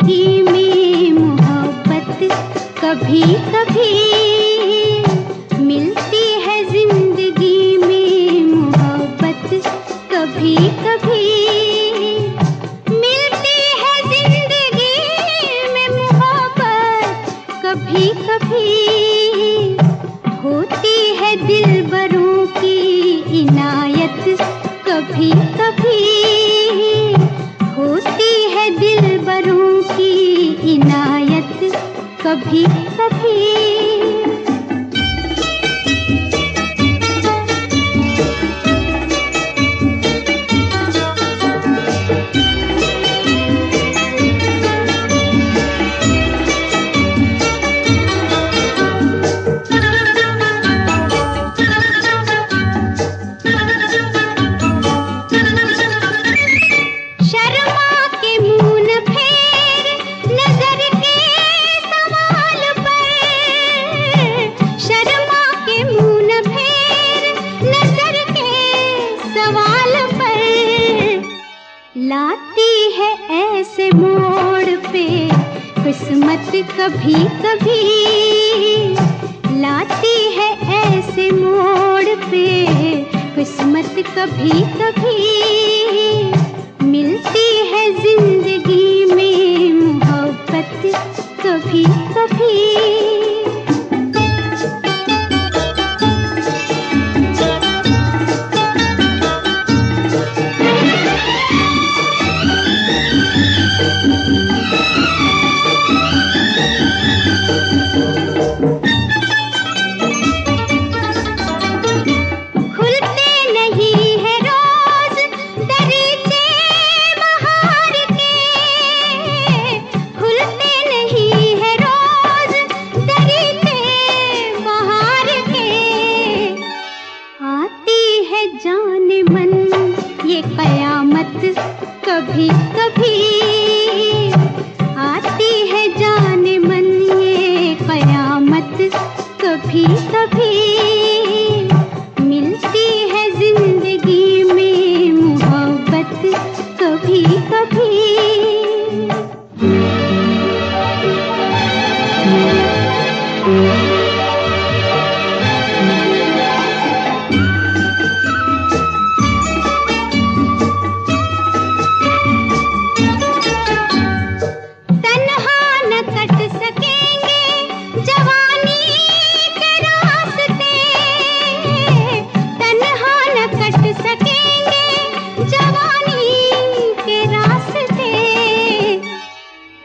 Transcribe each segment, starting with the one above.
जिंदगी में मोहब्बत कभी कभी मिलती है, जिंदगी में मोहब्बत कभी कभी मिलती है, जिंदगी में मोहब्बत कभी कभी होती है दिलबरों की इनायत कभी कभी होती है दिलबरों की इनायत कभी कभी। लाती है ऐसे मोड़ पे किस्मत कभी कभी, लाती है ऐसे मोड़ पे किस्मत कभी कभी मिलती है, जिंदगी में मोहब्बत कभी कभी। जाने मन ये कयामत कभी कभी आती है, जाने मन ये कयामत कभी कभी मिलती है, जिंदगी में मोहब्बत कभी कभी।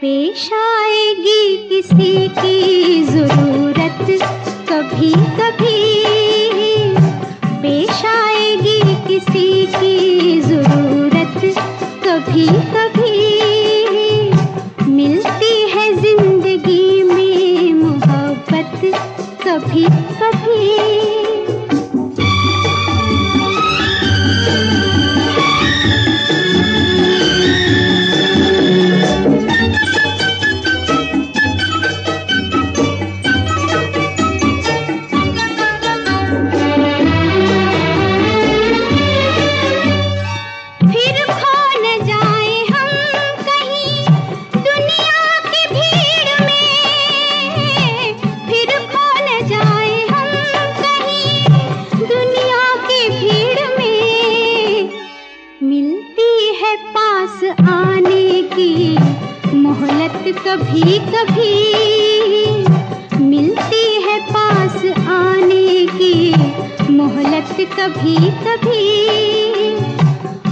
पेश आएगी किसी की जरूरत कभी कभी, पेश आएगी किसी की जरूरत कभी कभी मिलती है, जिंदगी में मोहब्बत कभी कभी। आने की मोहलत कभी कभी मिलती है, पास आने की मोहलत कभी कभी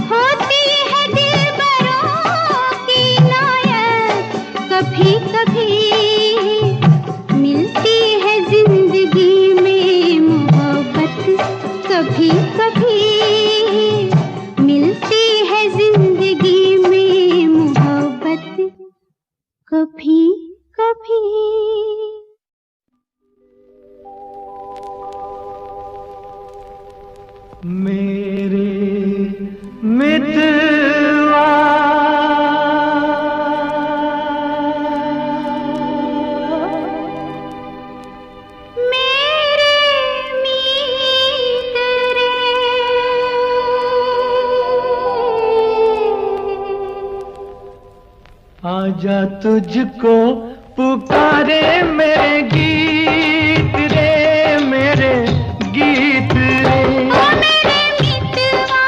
होती है, दिलबरों की इनायत कभी कभी मिलती है, जिंदगी में मोहब्बत कभी कभी मिलती है, जिंदगी में मोहब्बत कभी कभी। मेरे आजा तुझको पुकारे मेरे गीत रे, मेरे गीत रे। ओ मेरे मितवा,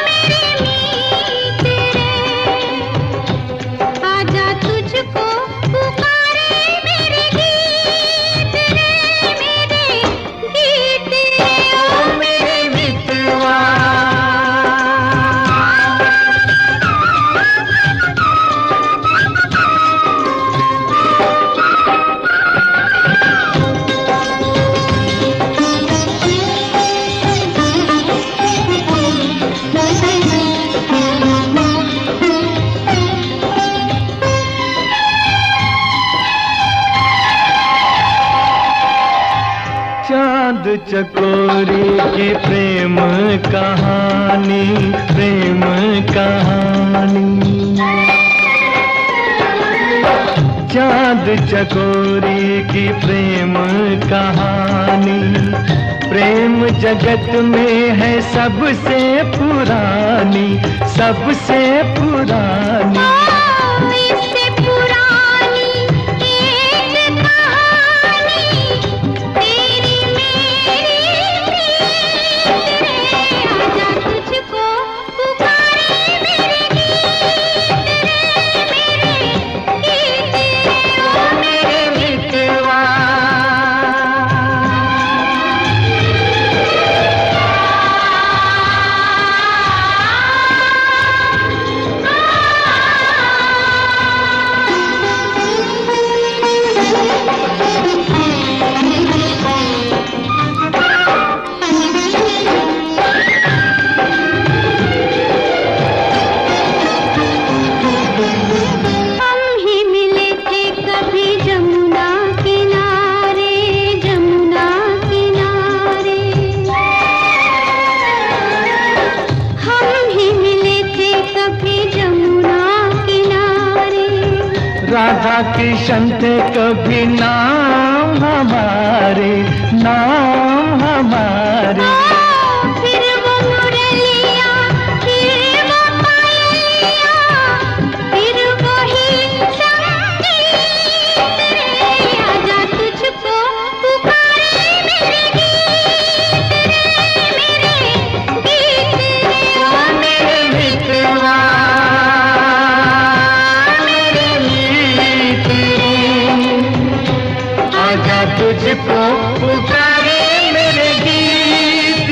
मेरे मीत रे, आजा तुझको पुकारे मेरे गीत रे, मेरे गीत रे। ओ मेरे मितवा। चांद चकोरी की प्रेम कहानी, प्रेम कहानी। चांद चकोरी की प्रेम कहानी, प्रेम जगत में है सबसे पुरानी, सबसे पुरानी। इससे पुरानी एक कहानी तेरी मेरी प्रीत रे, आजा तुझको पुकारे मेरे गीत रे, मेरे गीत रे। ओ मेरे मितवा। हम ही मिले थे कभी जमुना किनारे, जमुना किनारे। हम ही मिले थे कभी जमुना किनारे। राधा कृष्ण थे कभी नाम हमारे, नाम हमारे। फिर वो मुरलिया, फिर वो पायलिया, फिर वही संगीत रे, आजा तुझको पुकारे मेरे गीत रे, मेरे गीत रे। ओ मेरे मितवा, मेरे मीत रे, आजा तुझको पुकारे मेरे गीत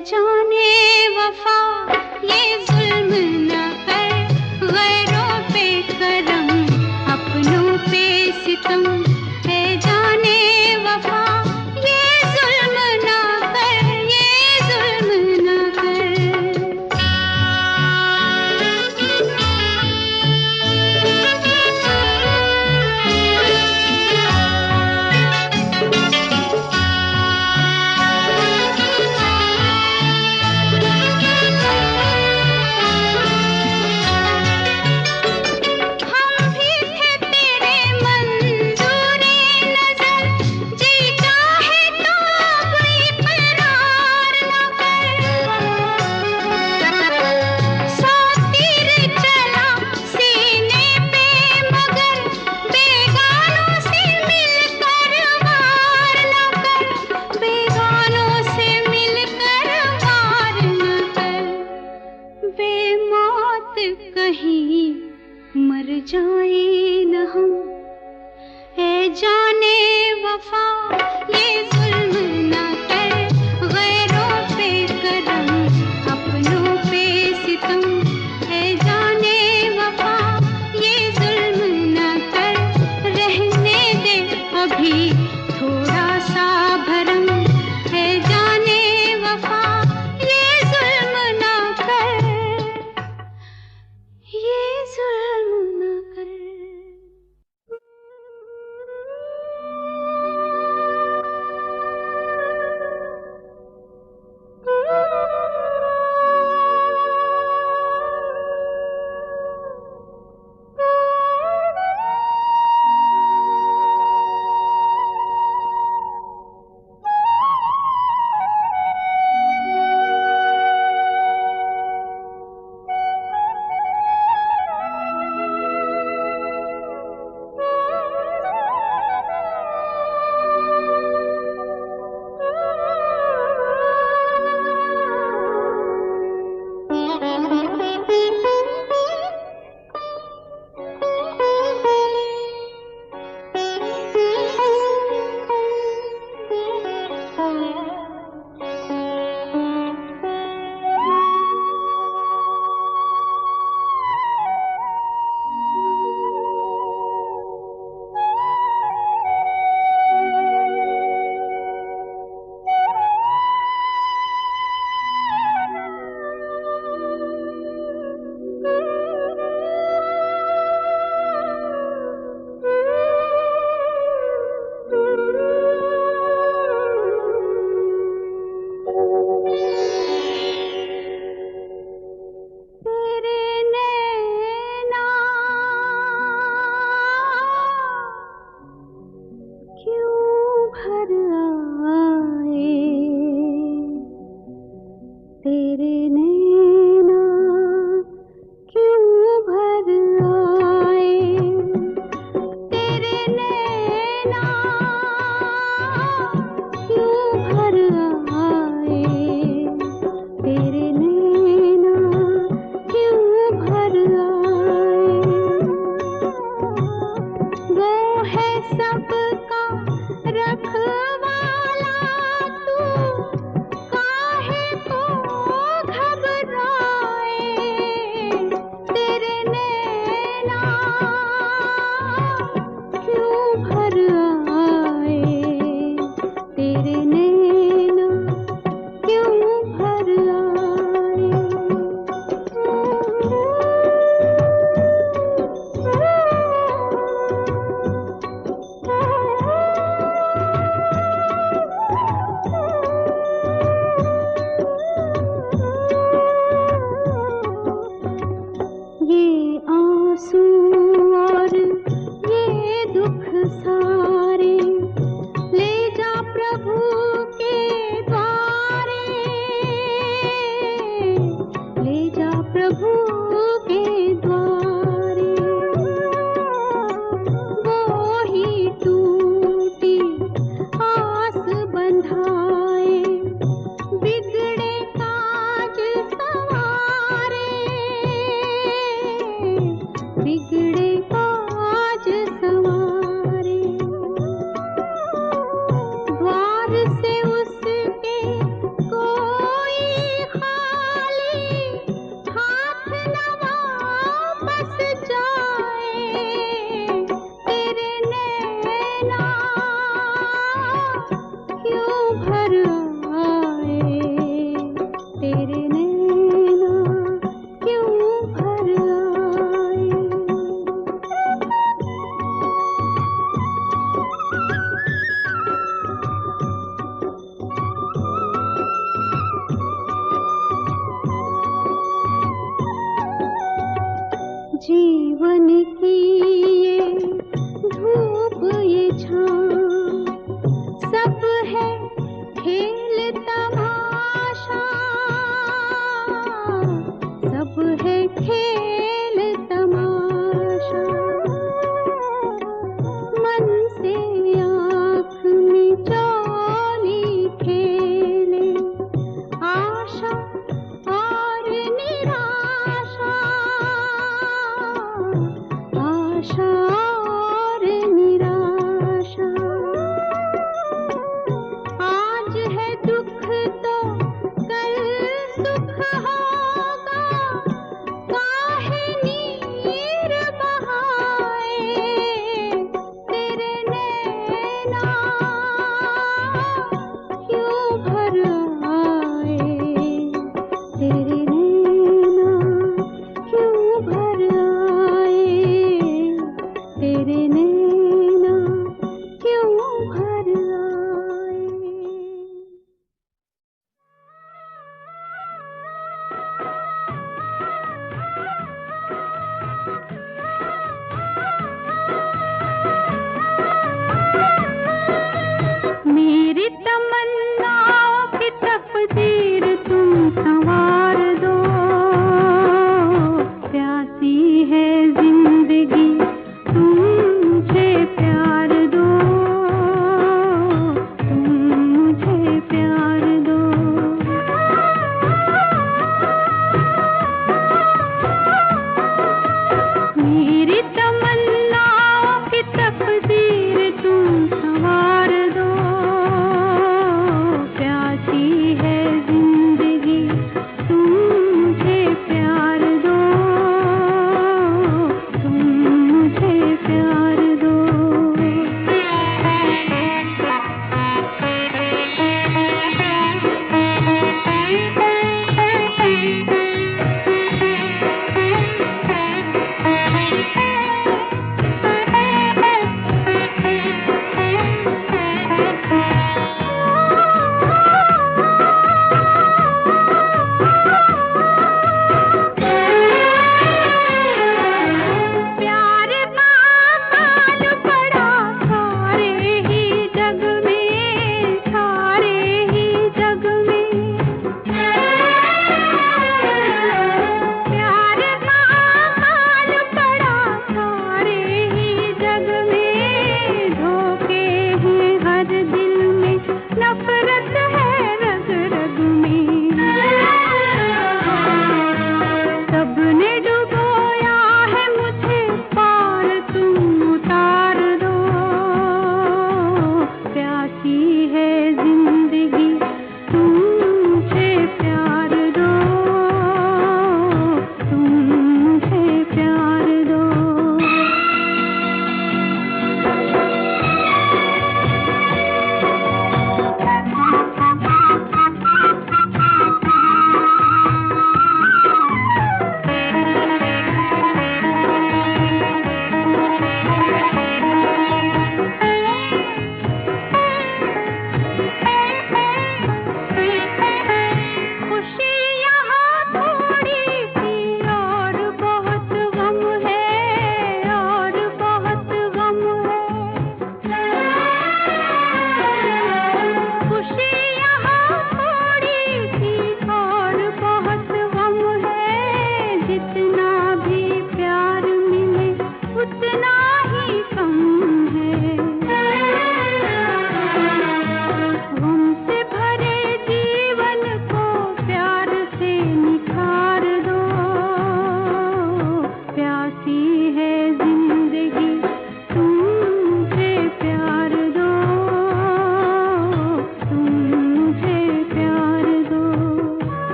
जाने वफा ये जुल्म न कर, गैरों पे करम अपनों पे सितम। है जाने वफा ये जुल्म न कर, ये जुल्म न कर। कहीं मर जाए न हम, है जाने वफा ये जुल्म न कर, गैरों पे करम अपनों पे सितम। है जाने वफा ये जुल्म न कर, रहने दे अभी थोड़ा सा भरम। है जाने वफा ये जुल्म न कर, ये जुल्म न कर। तेरे नैना क्यों भर आए, तेरे नैना क्यों भर आए, तेरे नैना क्यों भर आए। वो है सबका रखवाला, तू काहे को घबराए।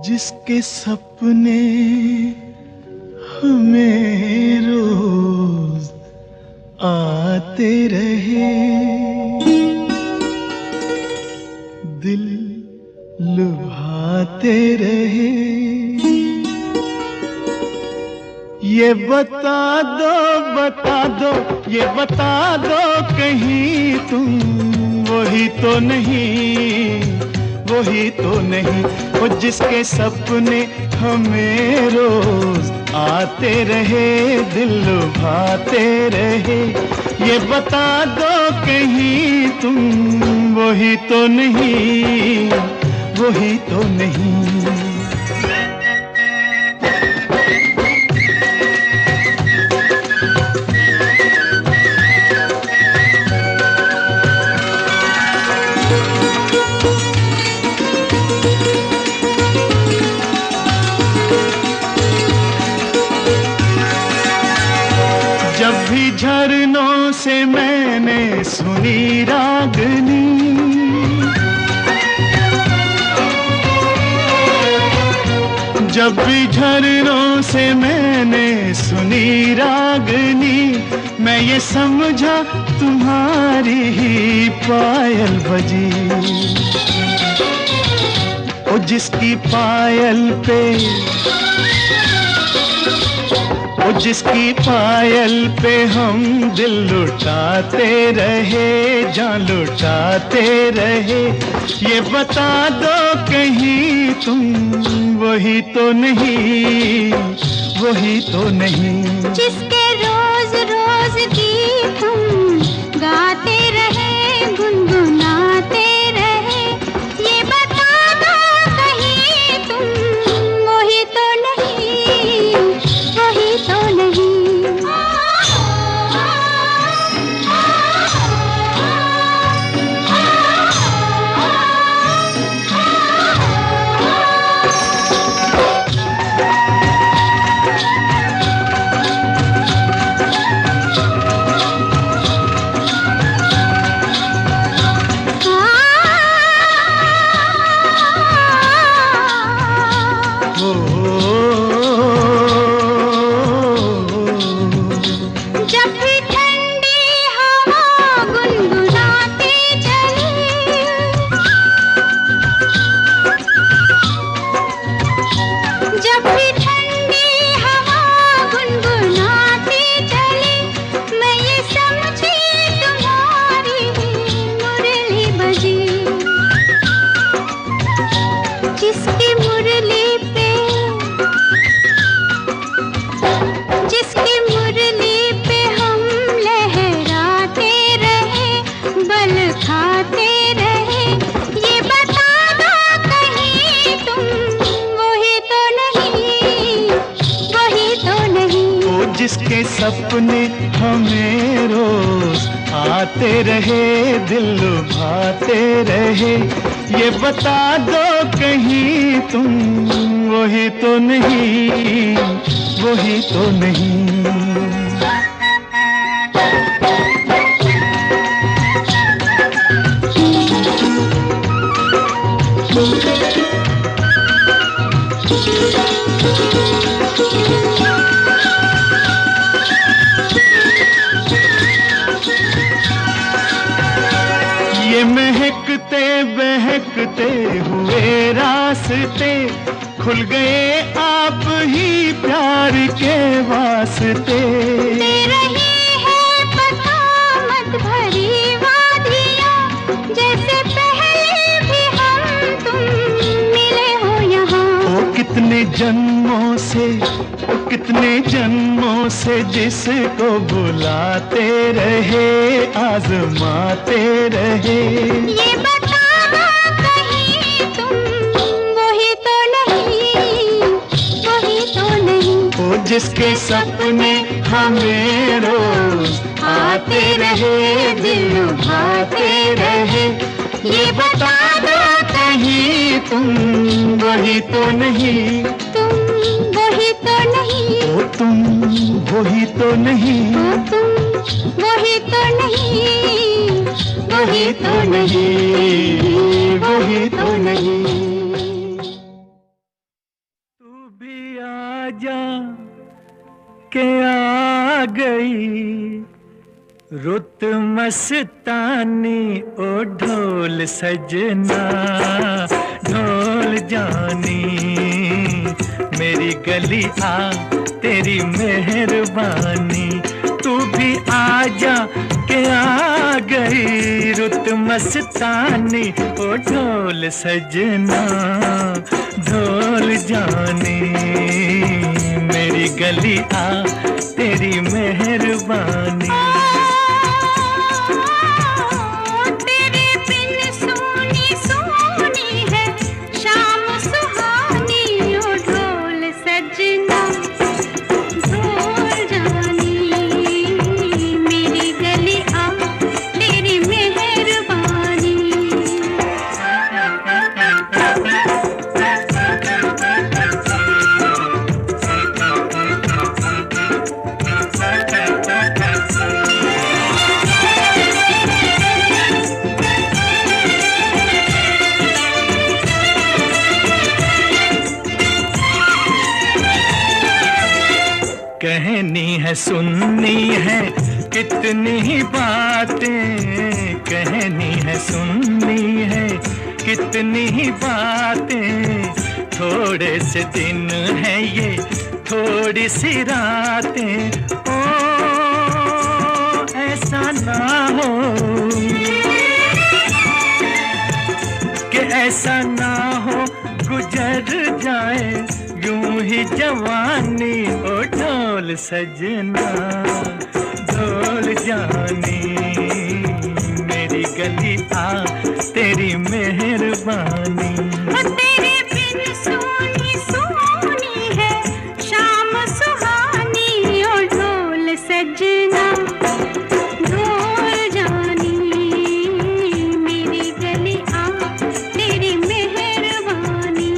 जिसके सपने हमें रोज आते रहे, दिल लुभाते रहे। ये बता दो, ये बता दो कहीं तुम वही तो नहीं, वही तो नहीं। वो जिसके सपने हमें रोज आते रहे, दिल लुभाते रहे। ये बता दो कहीं तुम वही तो नहीं, वही तो नहीं। जब भी झरनों से मैंने सुनी रागनी, जब भी झरनों से मैंने सुनी रागनी, मैं ये समझा तुम्हारी ही पायल बजी। ओ जिसकी पायल पे, ओ जिसकी पायल पे हम दिल लुटाते रहे, जान लुटाते रहे। ये बता दो कहीं तुम वही तो नहीं, वही तो नहीं। जिसके रोज रोज गीत हम गाते रहे, गुनगुनाते रहे। ये बता दो कहीं तुम वही तो नहीं, वही तो नहीं। खाते रहे। ये बता दो कहीं तुम वही तो नहीं, वही तो नहीं। वो जिसके सपने हमें रोज आते रहे, दिल लुभाते रहे। ये बता दो कहीं तुम वही तो नहीं, वही तो नहीं। ये महकते बहकते हुए रास्ते खुल गए आप ही प्यार के वास्ते। दे रही है बसामत भरी वादियाँ, जैसे पहले भी हम तुम मिले हो यहाँ। ओ कितने जन्मों से, ओ कितने जन्मों से जिसको बुलाते रहे, आजमाते रहे। ये बता दो कहीं तुम वही तो नहीं, वही तो नहीं। ओ जिसके सपने हमें रोज आते रहे, दिल लुभाते रहे। ये बता दो कहीं तुम वही तो नहीं, तुम वही तो नहीं। ओ तुम वही तो नहीं, ओ तुम वही तो नहीं, वही तो नहीं, वही तो नहीं। तू भी आजा के आ गई रुत मस्तानी, ओ ढोल सजना ढोल जानी। मेरी गली आ तेरी मेहरबानी। तू भी आजा के आ गई रुत मस्तानी, ओ ढोल सजना ढोल जानी। मेरी गली आ तेरी मेहरबानी। तेरे बिन सोनी सोनी है शाम सुहानी, ओ ढोल सजना ढोल जानी। मेरी गली आ तेरी मेहरबानी। कहनी है सुननी है कितनी ही बातें, कहनी है सुननी है कितनी ही बातें। थोड़े से दिन है ये थोड़ी सी रातें, ओ ऐसा ना हो कि ऐसा ना हो गुजर जाए यूं ही जवानी। ओ ढोल सजना ढोल जानी। मेरी गली आ तेरी मेहरबानी। तेरे बिन सोनी सोनी है शाम सुहानी, ओ ढोल सजना ढोल जानी। मेरी गली आ तेरी मेहरबानी।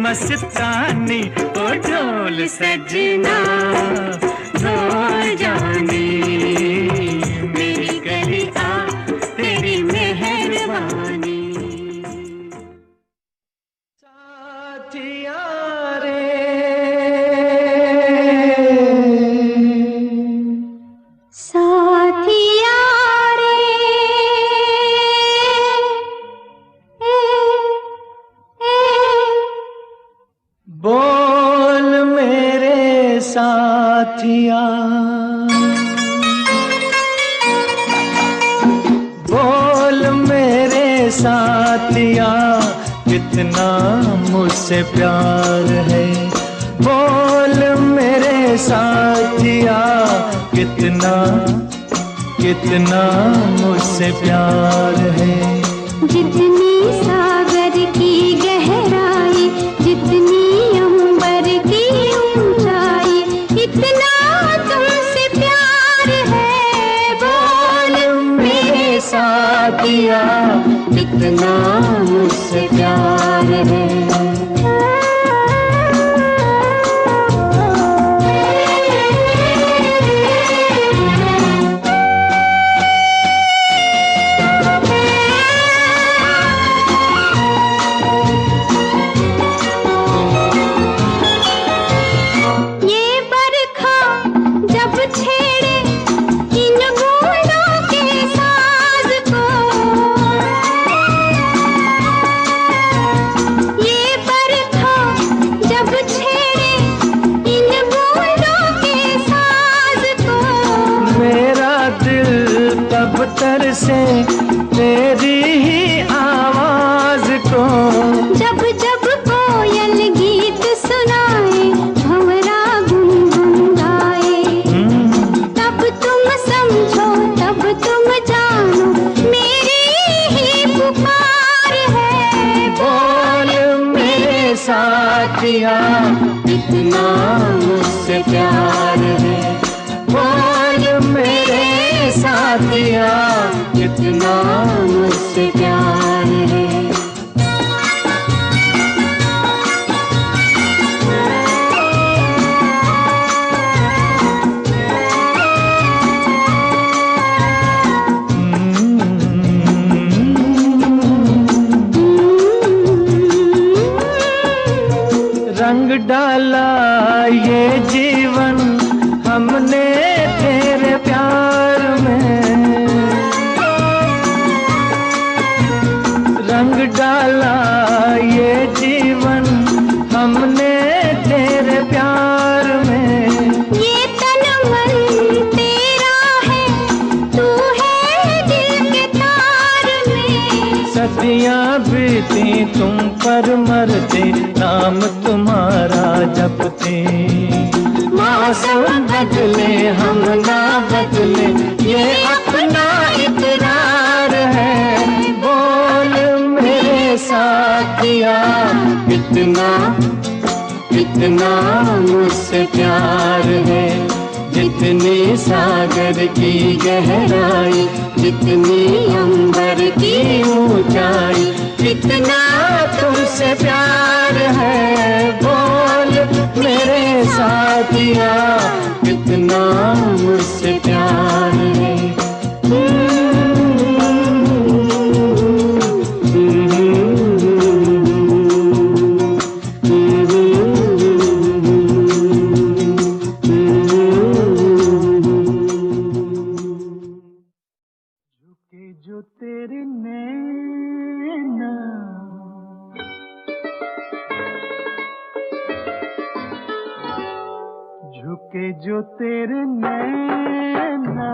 मस्तानी ओ ढोल सजना ढोल जानी मेरी गलियां तेरी मेहरबानी। साथिया रे साथिया रे बोल मेरे साथिया बोल मेरे साथिया कितना मुझसे प्यार है। बोल मेरे साथिया कितना कितना मुझसे प्यार है। जितनी सागर की गहराई जितनी अंबर की ऊंचाई इतना तुमसे प्यार है। बोल मेरे साथिया कितना मुझसे प्यार है। से तेरी ही आवाज को जब जब कोयल गीत सुनाए भंवरा गुनगुनाए तब तुम समझो तब तुम जानो मेरी ही पुकार है। बोल मेरे साथिया कितना मुझसे प्यार है। बोल मेरे साथिया कितना मुझसे प्यार है। रंग डाला ये जीवन हमने तेरे प्यार में। रंग डाला ये जीवन हमने तेरे प्यार में। ये तन मन तेरा है तू है दिल के तार में। सदियां बीती तुम पर मरते नाम तुम्हारा जपते। मौसम बदले हम ना बदले ये अपना इकरार है। बोल मेरे साथिया कितना कितना मुझसे प्यार है। जितनी सागर की गहराई जितनी अंबर की ऊंचाई कितना तुमसे प्यार है। बोल मेरे साथिया कितना मुझसे प्यार है। झुके जो तेरे नैना झुके जो तेरे नैना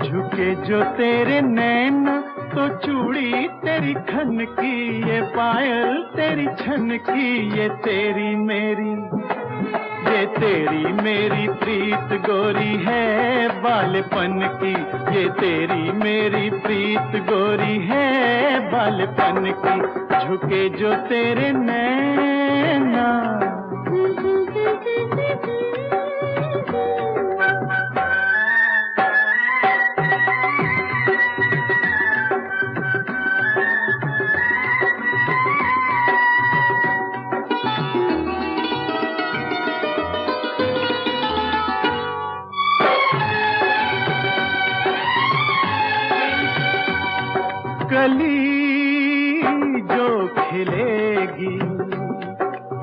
झुके जो तेरे नैना तो चूड़ी तेरी खन की ये पायल तेरी छन की ये तेरी मेरी प्रीत गोरी है बालपन की। ये तेरी मेरी प्रीत गोरी है बालपन की। झुके जो तेरे नैना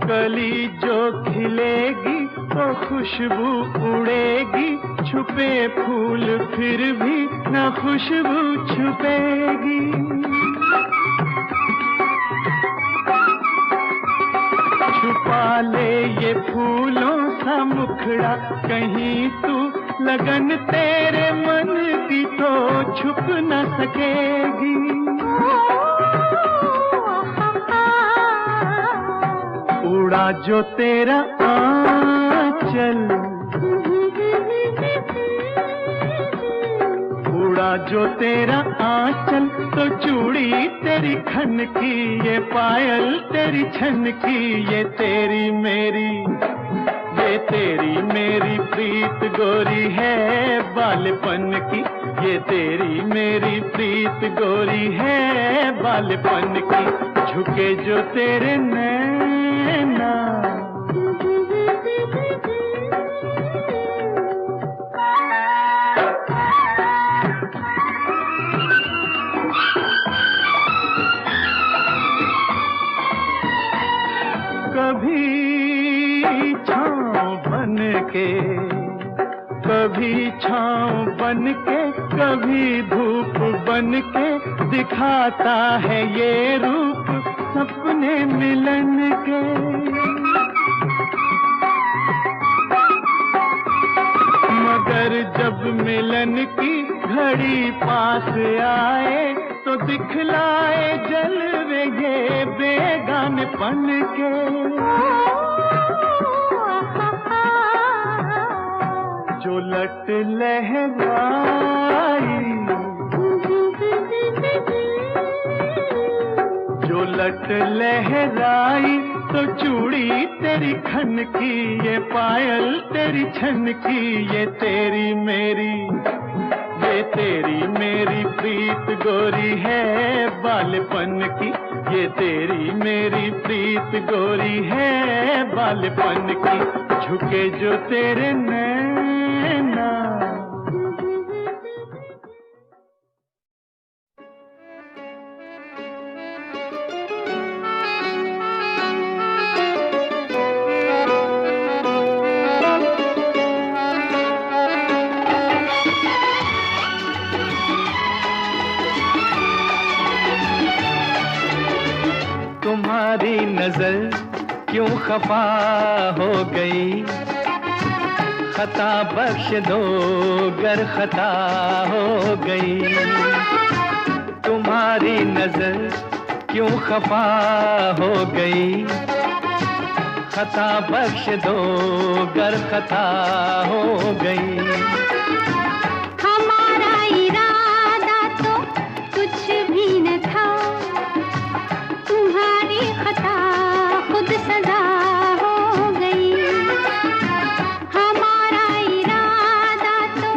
कली जो खिलेगी तो खुशबू उड़ेगी, छुपे फूल फिर भी न खुशबू छुपेगी। छुपा ले ये फूलों सा मुखड़ा कहीं तू, लगन तेरे मन की तो छुप न सकेगी। उड़ा जो तेरा आंचल, उड़ा जो तेरा आंचल, तो चूड़ी तेरी खन की, ये पायल तेरी छन की, ये तेरी मेरी, ये तेरी मेरी प्रीत गोरी है बालपन की, ये तेरी मेरी प्रीत गोरी है बालपन की। झुके जो तेरे नैना, कभी छाँव बन के, कभी छाँव बन के, कभी धूप बन के, दिखाता है ये रूप सपने मिलन के। मगर जब मिलन की घड़ी पास आए, तो दिखलाए जलवे ये बेगानपन के। जो लट लहराई, जो लट लहराई, तो चूड़ी तेरी खन की, ये पायल तेरी छन की, ये तेरी मेरी, ये तेरी मेरी प्रीत गोरी है बालपन की, ये तेरी मेरी प्रीत गोरी है बालपन की। झुके जो तेरे नैना, तुम्हारी नजर क्यों खफा हो गई, खता बख्श दो गर खता हो गई। तुम्हारी नजर क्यों खफा हो गई, खता बख्श दो गर खता हो गई। हमारा इरादा तो कुछ भी न था, तुम्हारी खता खुद सजा हो गई। हमारा इरादा तो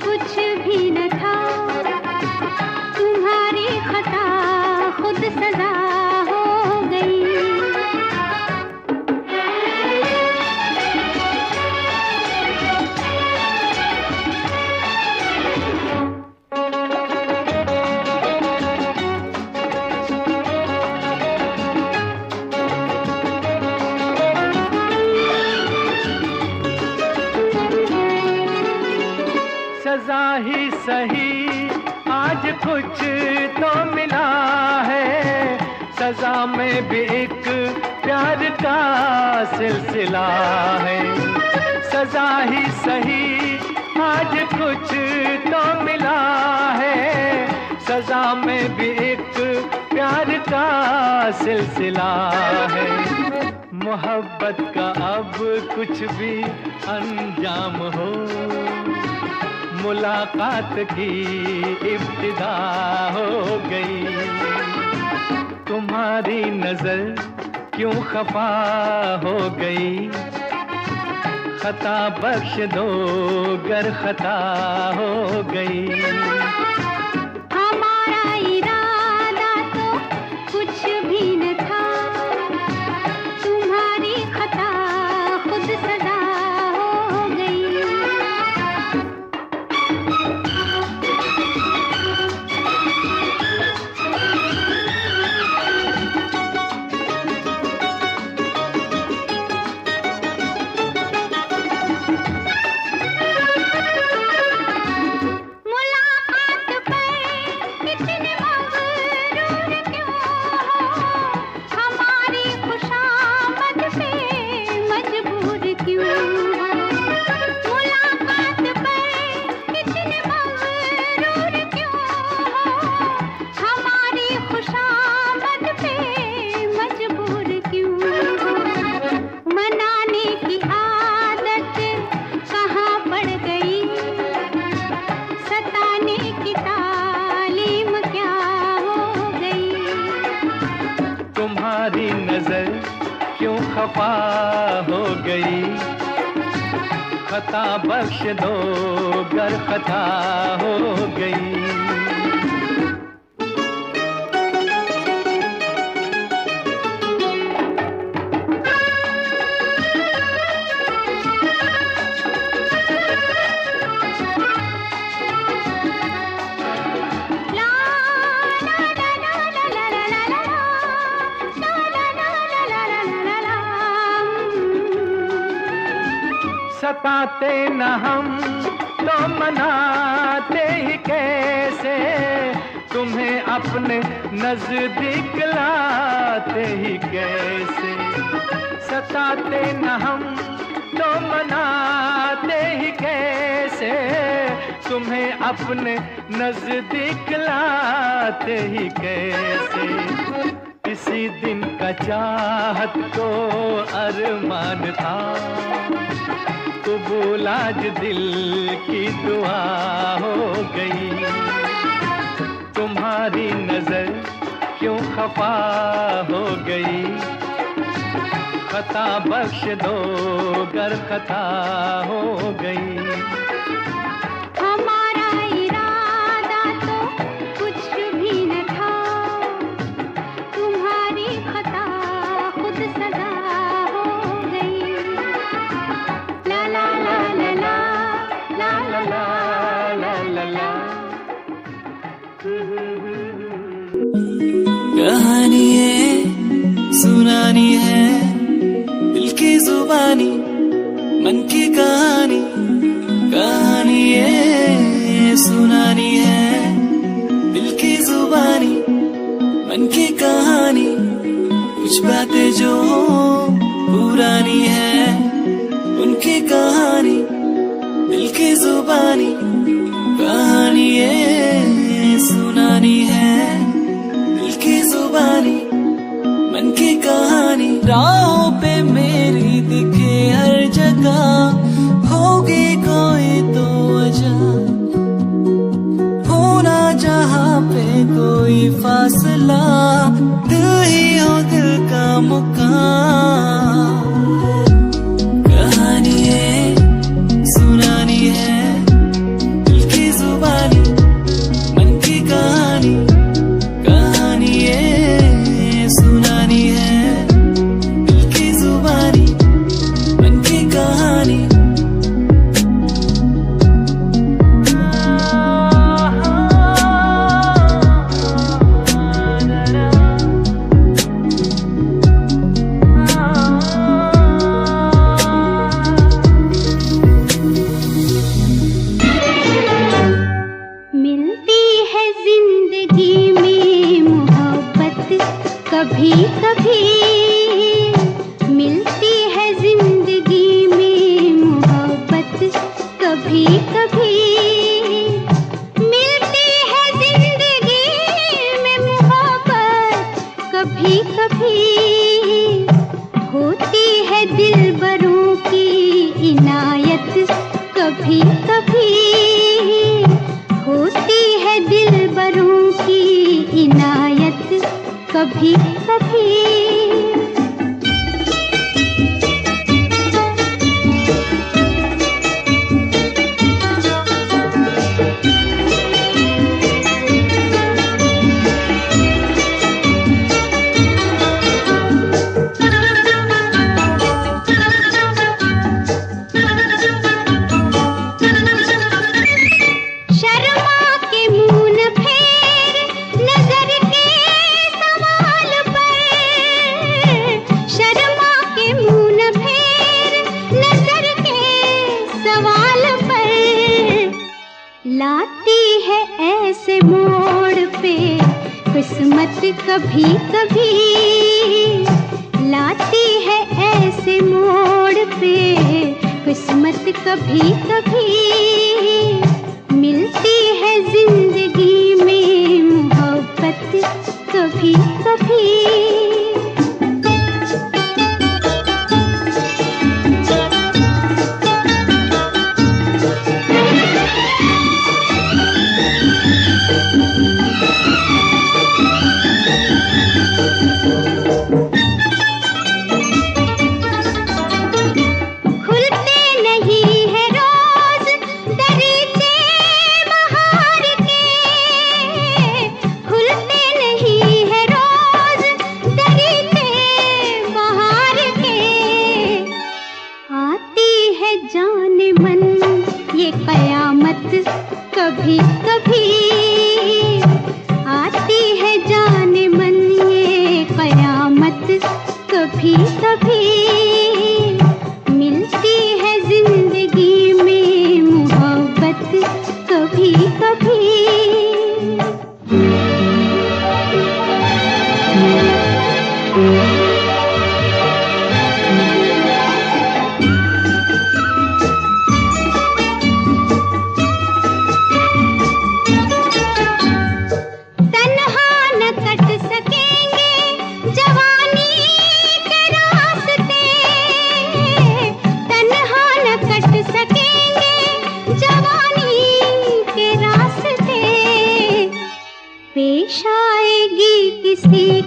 कुछ भी न था, तुम्हारी खता खुद सजा हो गई। सजा ही सही आज कुछ तो मिला है, सजा में भी एक प्यार का सिलसिला है। सजा ही सही आज कुछ तो मिला है, सजा में भी एक प्यार का सिलसिला है। मोहब्बत का अब कुछ भी अंजाम हो, मुलाकात की इब्तिदा हो गई। तुम्हारी नजर क्यों खफा हो गई, खता बख्श दो गर खता हो गई। हमारा इरादा तो कुछ भी न था, तुम्हारी खता खुद सजा हो गई। हो गई, खता बख्श दो गर खता हो गई। सताते न हम तो मनाते ही कैसे, तुम्हें अपने नजदीक लाते ही कैसे। सताते न हम तो मनाते ही कैसे, तुम्हें अपने नजदीक लाते ही कैसे। किसी दिन का चाहत को अरमान था, कबूल आज दिल की दुआ हो गई। तुम्हारी नजर क्यों खफा हो गई, खता बख्श दो गर खता हो गई। हमारा इरादा तो कुछ भी न था, तुम्हारी खता खुद सजा हो गई। ला ला ला ला ला ला ला ला ला ला। कहानी है सुनानी है, दिल की जुबानी मन की कहानी। कहानी है सुनानी है, दिल की जुबानी मन की कहानी। कुछ बातें जो पुरानी है, उनकी कहानी दिल की जुबानी। कहानी है सुनानी है, दिल की जुबानी मन की कहानी। राहों पे मेरी दिखे हर जगह, होगी कोई तो वजह। होना जहाँ पे कोई फासला, दिल ही हो दिल का मुकाम। कहानी है सुनानी है, दिल की जुबानी मन की कहानी। कहानी है सुनानी है, दिल की जुबानी मन की कहानी। मिलती है जिंदगी में मोहब्बत कभी कभी, मिलती है जिंदगी में मोहब्बत कभी कभी। मिलती है जिंदगी में मोहब्बत कभी कभी। होती है दिलबरों की इनायत कभी कभी। होती है दिलबरों की इनायत कभी कभी। शर्मा के मुंह न फेर नजर के सवाल पर। शर्मा के मुंह न फेर नजर के सवाल पर। लाती है ऐसे मोड़ पे किस्मत कभी कभी। लाती है ऐसे मोड़ पे किस्मत कभी कभी। मिलती है जिंदगी में मोहब्बत कभी कभी।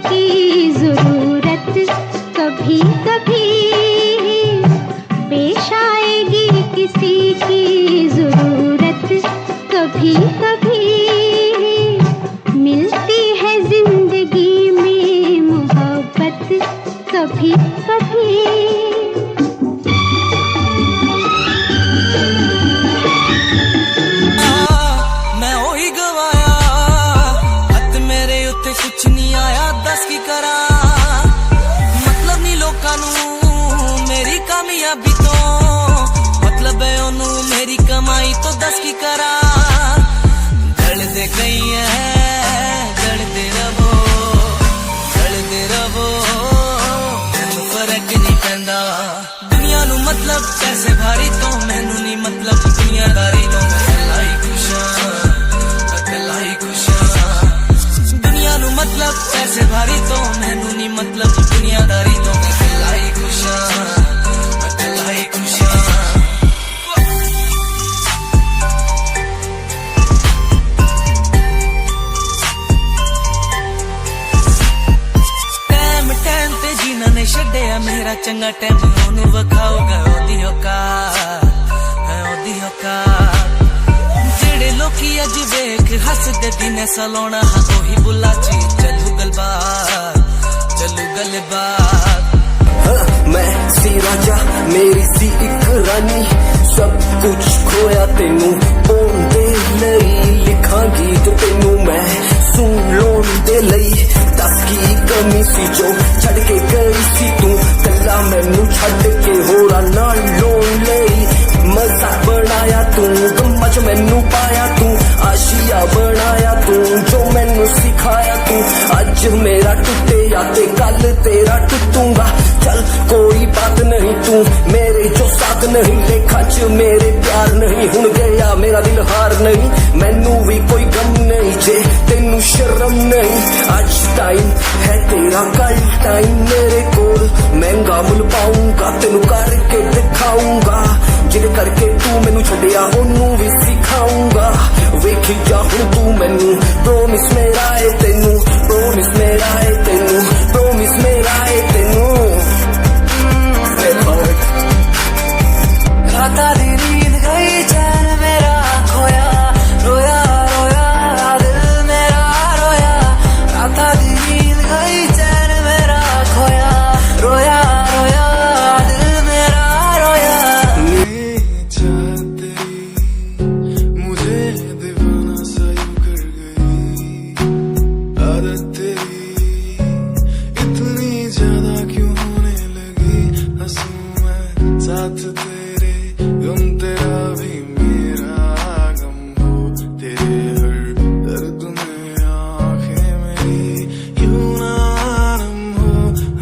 की जरूरत कभी कभी पेश आएगी, किसी की जरूरत कभी कभी मिलती है जिंदगी में मोहब्बत कभी कभी। मैं ओही गवाया हथ मेरे उत्ते कुछ नहीं आया, दस की करा मतलब नहीं लोकां नू मेरी कामयाबी तो, मतलब है ओनू मेरी कमाई तो, दस की करा गलदे गई है गलदे रवो मैनू फर्क नहीं पैंदा। दुनिया नू मतलब पैसे भारी तो मैनू नहीं मतलब दुनियादारी तो, दुनिया नू मतलब पैसे भारी तो मैनू नहीं मतलब दुनियादारी तो, मैं कल्ला ही खुश हां। टाइम ते जीना ने छड्डिया मेरा चंगा टाइम ओनू वखाऊगा ओदी औकात जेड़े लोकी अज वेख हसदे दिन सलोना ओही बुला ची चलू गलबात मैं सी राजा मेरी सी एक रानी, सब कुछ खोया तेनू पाउण दे लई, लिखां गीत तेनू मैं सुन लोण दे लई। दस की कमी सी जो छड़ के गई सी तू, कल्ला मैनू छड़ के होरा नाल लोण लई। मजा बनाया तू गम्मा च मैनू पाया तू, आशिया बनाया तू जो मैनू सिखाया तू। अज मेरा टुटे या ते कल तेरा टुटूंगा, चल कोई बात नहीं तू मेरे जो साथ नहीं, लेखा च मेरे प्यार नहीं, हुण गया मेरा दिल हार नहीं। मैनू भी कोई गम नहीं जे तेनू शर्म नहीं, आज टाइम है तेरा कल टाइम मेरे कोल, महंगा मुल पाऊंगा तेनू करके दिखाऊंगा, जिद करके तू मैनू छड्डिया ओनू भी सिखाऊंगा। वेखी जा हुण तू मैनू प्रोमिस मेरा है तेनू, प्रोमिस मेरा है तेनू, प्रोमिस मेरा है तेनू। राता दी नींद गई चैन मेरा खोया, रोया दिल मेरा रोया, राता दी नींद गई चैन मेरा खोया, रोया दिल मेरा रोया। मुझे दीवाना सा यूं कर गई, आदत तेरी इतनी ज्यादा क्यों होने लगी, हंसूं मैं साथ तेरे गम तेरा भी मेरा गम हो, तेरे हर दर्द में आंखें मेरी यूं ना नम हो,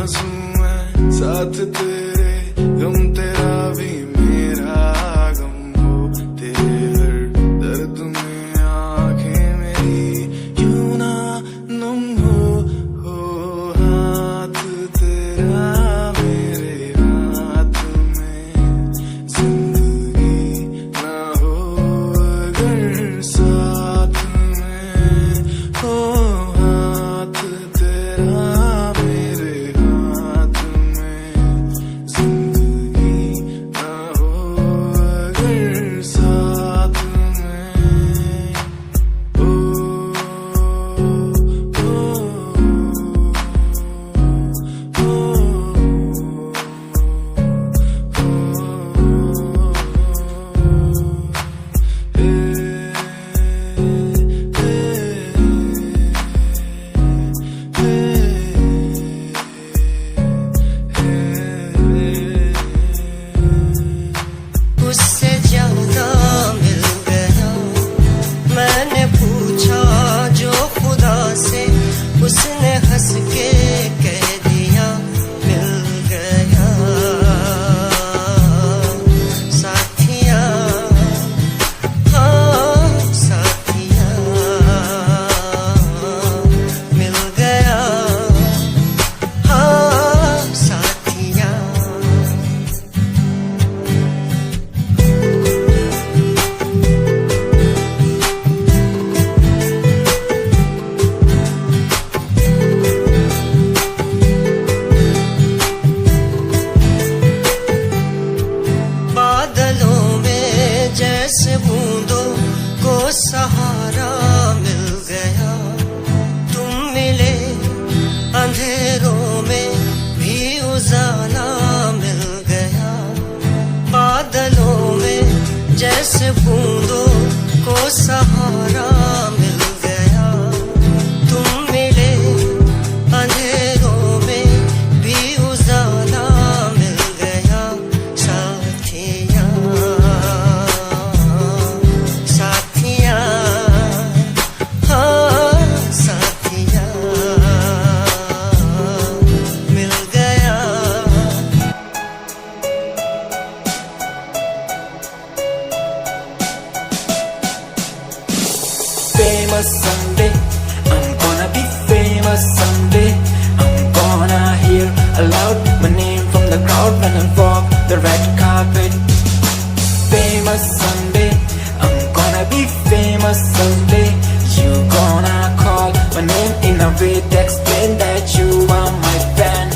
हंसूं मैं साथ तेरे गम तेरा भी मेरा गम हो, तेरे हर दर्द में आंखें मेरी यूं ना नम हो हाथ तेरा मेरे हाथ में जिंदगी ना crowd when I walk the red carpet. Famous someday, I'm gonna be famous someday. You gonna call my name in a way to explain that you are my fan.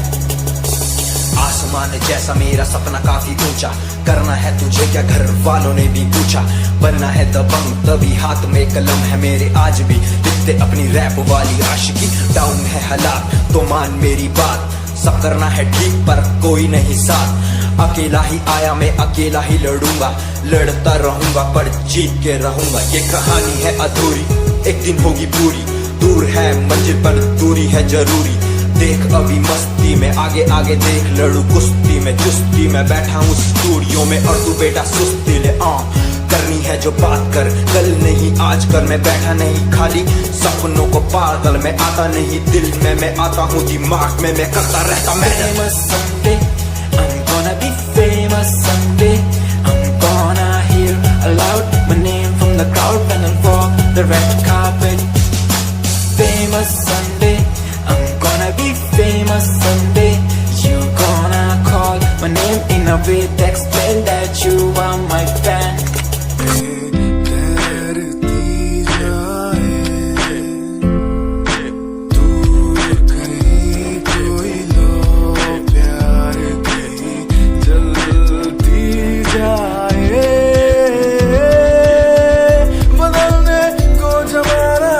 आसमान जैसा मेरा सपना काफी ऊंचा, करना है तुझे क्या घर वालों ने भी पूछा, बनना है दबंग तभी हाथ में कलम है मेरे आज भी लिखते अपनी रैप वाली आशिकी। डाउन है हालात तो मान मेरी बात, सब करना है ठीक पर कोई नहीं साथ। अकेला ही आया मैं अकेला ही लड़ूंगा, लड़ता रहूंगा पर जीत के रहूंगा। ये कहानी है अधूरी एक दिन होगी पूरी, दूर है मंजिल पर दूरी है जरूरी। देख अभी मस्ती में आगे आगे देख, लड़ू कुश्ती में चुस्ती में बैठा हूँ स्टूडियो में और तू बेटा सुस्ती ले। करनी है जो बात कर कल नहीं आज कर, मैं बैठा नहीं खाली सपनों को पागल में आता नहीं दिल में मैं आता हूँ दिमाग में मैं करता रहता मैं। Famous someday, I'm gonna be famous someday. I'm gonna hear aloud my name from the crowd when I walk the red carpet. Famous someday, I'm gonna be famous someday. You gonna call my name in a way to explain that you are my fan. तैरती जाए दूर कहीं कोई लो प्यार की जलती जाए, बदलने को जमाना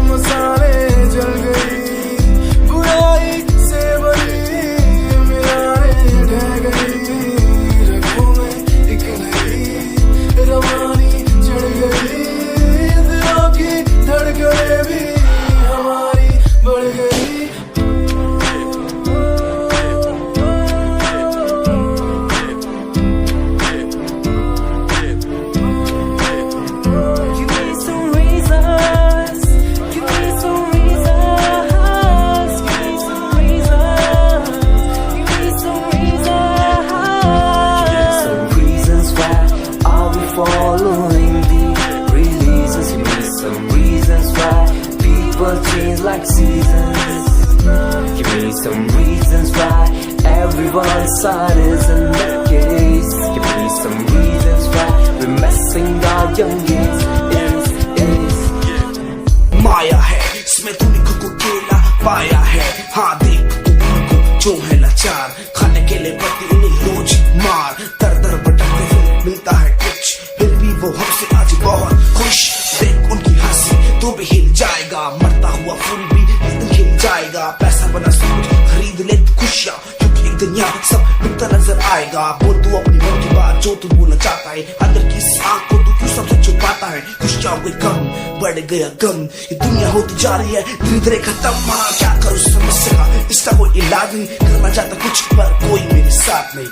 मसाले जल गई, बुराई से बनी मिरारें ढह गई, रगों में एक नई रवानी चढ़ गई, दिलों की धड़कनें भी हमारी बढ़ गई। Give me some reasons, give me some reasons, give me some reasons, give me some reasons. Some reasons why are we following the releases? Give me some reasons why people change like seasons. Give me some reasons why everyone's side is in the case. Give me some reasons why we're messing our young kids. माया है इसमें तूने खुद को अकेला पाया है, हाँ देख तू को जो है लाचार, खाने के लिए पड़ती उन्हें रोज मार, दर दर भटकते हुए मिलता है कुछ, फिर भी वो हमसे आज बहुत खुश। देख उनकी हंसी तू भी हिल जाएगा, मरता हुआ फूल भी एक दिन खिल जाएगा। पैसा बना सब कुछ खरीद ले खुशियाँ, क्योंकि एक दिन यहाँ सब बिकता नजर आएगा। बोल तू अपनी मन की बात जो तू बोलना चाहता है, अंदर की इस आग को तू क्यों सबसे छुपाता है। खुशियाँ हुई कम बढ़ गया गम, ये दुनिया होती जा रही है धीरे धीरे खत्म। हाँ क्या करूँ समस्या का इसका कोई इलाज नहीं, करना चाहता कुछ पर कोई मेरे साथ नहीं।